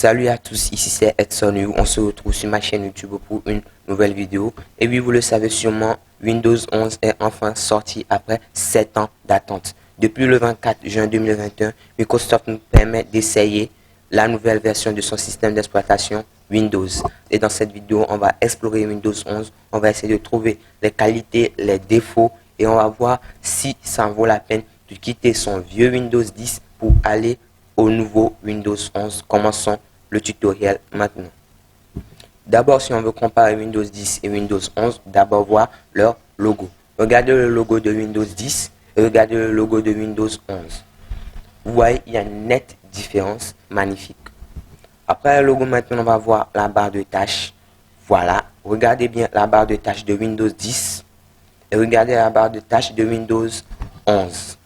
Salut à tous, ici c'est Edson Yu. On se retrouve sur ma chaîne YouTube pour une nouvelle vidéo. Et oui, vous le savez sûrement, Windows 11 est enfin sorti après 7 ans d'attente. Depuis le 24 juin 2021, Microsoft nous permet d'essayer la nouvelle version de son système d'exploitation Windows. Et dans cette vidéo, on va explorer Windows 11. On va essayer de trouver les qualités, les défauts et on va voir si ça en vaut la peine de quitter son vieux Windows 10 pour aller au nouveau Windows 11. Commençons le tutoriel maintenant. D'abord, si on veut comparer Windows 10 et Windows 11, d'abord voir leur logo. Regardez le logo de Windows 10 et regardez le logo de Windows 11. Vous voyez, il y a une nette différence, magnifique. Après le logo, maintenant, on va voir la barre de tâches. Voilà, regardez bien la barre de tâches de Windows 10 et regardez la barre de tâches de Windows 11.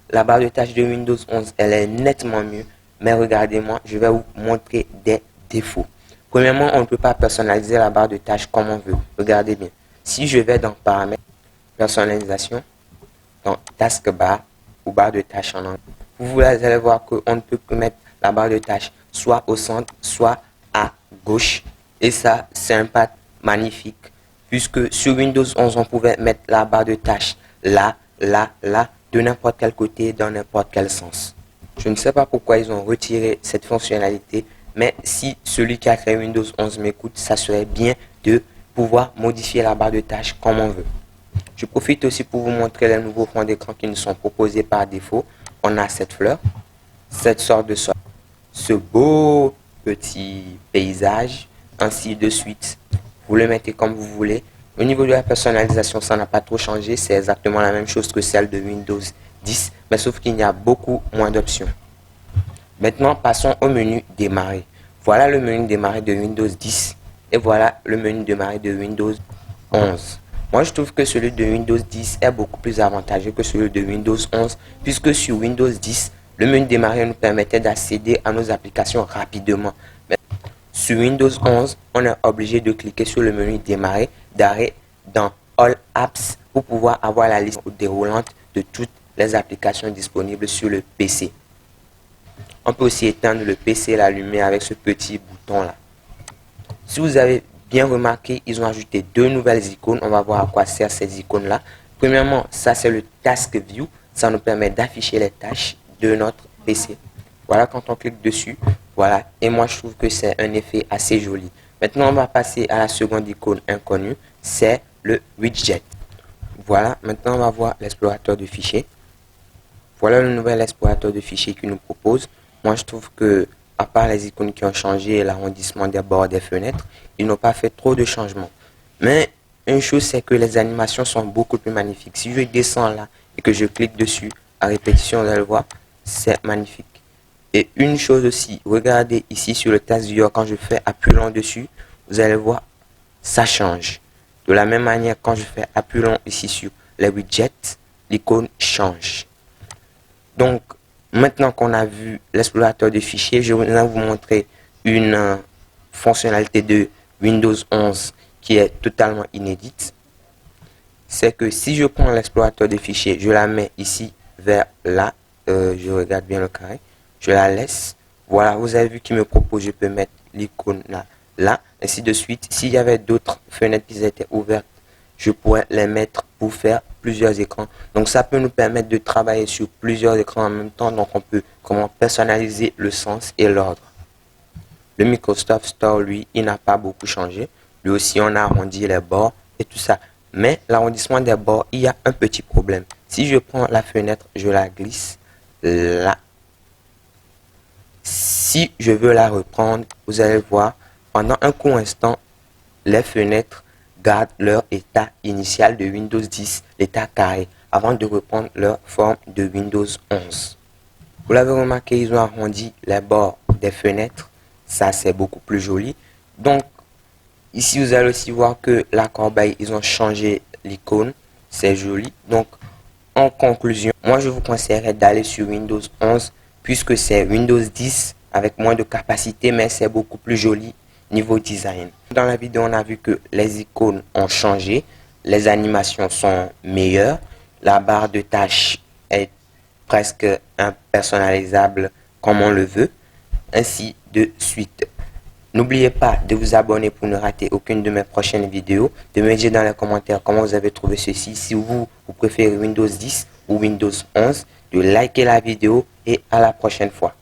La barre de tâches de Windows 11, elle est nettement mieux. Mais regardez-moi, je vais vous montrer des défauts. Premièrement, on ne peut pas personnaliser la barre de tâches comme on veut. Regardez bien. Si je vais dans Paramètres, Personnalisation, dans Taskbar ou barre de tâches en anglais, vous allez voir qu'on ne peut mettre la barre de tâches soit au centre, soit à gauche. Et ça, c'est un pas magnifique. Puisque sur Windows 11, on pouvait mettre la barre de tâches là, là, là, de n'importe quel côté, dans n'importe quel sens. Je ne sais pas pourquoi ils ont retiré cette fonctionnalité, mais si celui qui a créé Windows 11 m'écoute, ça serait bien de pouvoir modifier la barre de tâches comme on veut. Je profite aussi pour vous montrer les nouveaux fonds d'écran qui nous sont proposés par défaut. On a cette fleur, cette sorte de sorte, ce beau petit paysage, ainsi de suite. Vous le mettez comme vous voulez. Au niveau de la personnalisation, ça n'a pas trop changé. C'est exactement la même chose que celle de Windows 10, mais sauf qu'il y a beaucoup moins d'options. Maintenant, passons au menu démarrer. Voilà le menu démarrer de Windows 10 et voilà le menu démarrer de Windows 11. Moi, je trouve que celui de Windows 10 est beaucoup plus avantageux que celui de Windows 11, puisque sur Windows 10, le menu démarrer nous permettait d'accéder à nos applications rapidement. Mais sur Windows 11, on est obligé de cliquer sur le menu démarrer d'arrêt dans All Apps pour pouvoir avoir la liste déroulante de toutes les applications disponibles sur le PC. On peut aussi éteindre le PC et l'allumer avec ce petit bouton là. Si vous avez bien remarqué, ils ont ajouté deux nouvelles icônes. On va voir à quoi servent ces icônes là. Premièrement, ça c'est le Task View. Ça nous permet d'afficher les tâches de notre PC. Voilà, quand on clique dessus, voilà. Et moi je trouve que c'est un effet assez joli. Maintenant, on va passer à la seconde icône inconnue. C'est le widget. Voilà, maintenant on va voir l'explorateur de fichiers. Voilà le nouvel explorateur de fichiers qu'il nous propose. Moi, je trouve que, à part les icônes qui ont changé et l'arrondissement des bords des fenêtres, ils n'ont pas fait trop de changements. Mais une chose, c'est que les animations sont beaucoup plus magnifiques. Si je descends là et que je clique dessus à répétition, vous allez le voir, c'est magnifique. Et une chose aussi, regardez ici sur le Task Viewer, quand je fais appui long dessus, vous allez voir, ça change. De la même manière, quand je fais appui long ici sur les widgets, l'icône change. Donc, maintenant qu'on a vu l'explorateur de fichiers, je vais vous montrer une fonctionnalité de Windows 11 qui est totalement inédite. C'est que si je prends l'explorateur de fichiers, je la mets ici vers là, je regarde bien le carré, je la laisse. Voilà, vous avez vu qu'il me propose, je peux mettre l'icône là, ainsi de suite. S'il y avait d'autres fenêtres qui étaient ouvertes, je pourrais les mettre pour faire plusieurs écrans. Donc ça peut nous permettre de travailler sur plusieurs écrans en même temps. Donc on peut personnaliser le sens et l'ordre. Le Microsoft Store, lui, il n'a pas beaucoup changé. Lui aussi, on a arrondi les bords et tout ça. Mais l'arrondissement des bords, il y a un petit problème. Si je prends la fenêtre, je la glisse là. Si je veux la reprendre, vous allez voir, pendant un court instant, les fenêtres gardent leur état initial de Windows 10, l'état carré, avant de reprendre leur forme de Windows 11. Vous l'avez remarqué, ils ont arrondi les bords des fenêtres. Ça, c'est beaucoup plus joli. Donc, ici, vous allez aussi voir que la corbeille, ils ont changé l'icône. C'est joli. Donc, en conclusion, moi, je vous conseillerais d'aller sur Windows 11, puisque c'est Windows 10 avec moins de capacité, mais c'est beaucoup plus joli niveau design. Dans la vidéo, on a vu que les icônes ont changé, les animations sont meilleures, la barre de tâches est presque impersonnalisable comme on le veut, ainsi de suite. N'oubliez pas de vous abonner pour ne rater aucune de mes prochaines vidéos, de me dire dans les commentaires comment vous avez trouvé ceci, si vous préférez Windows 10 ou Windows 11, de liker la vidéo et à la prochaine fois.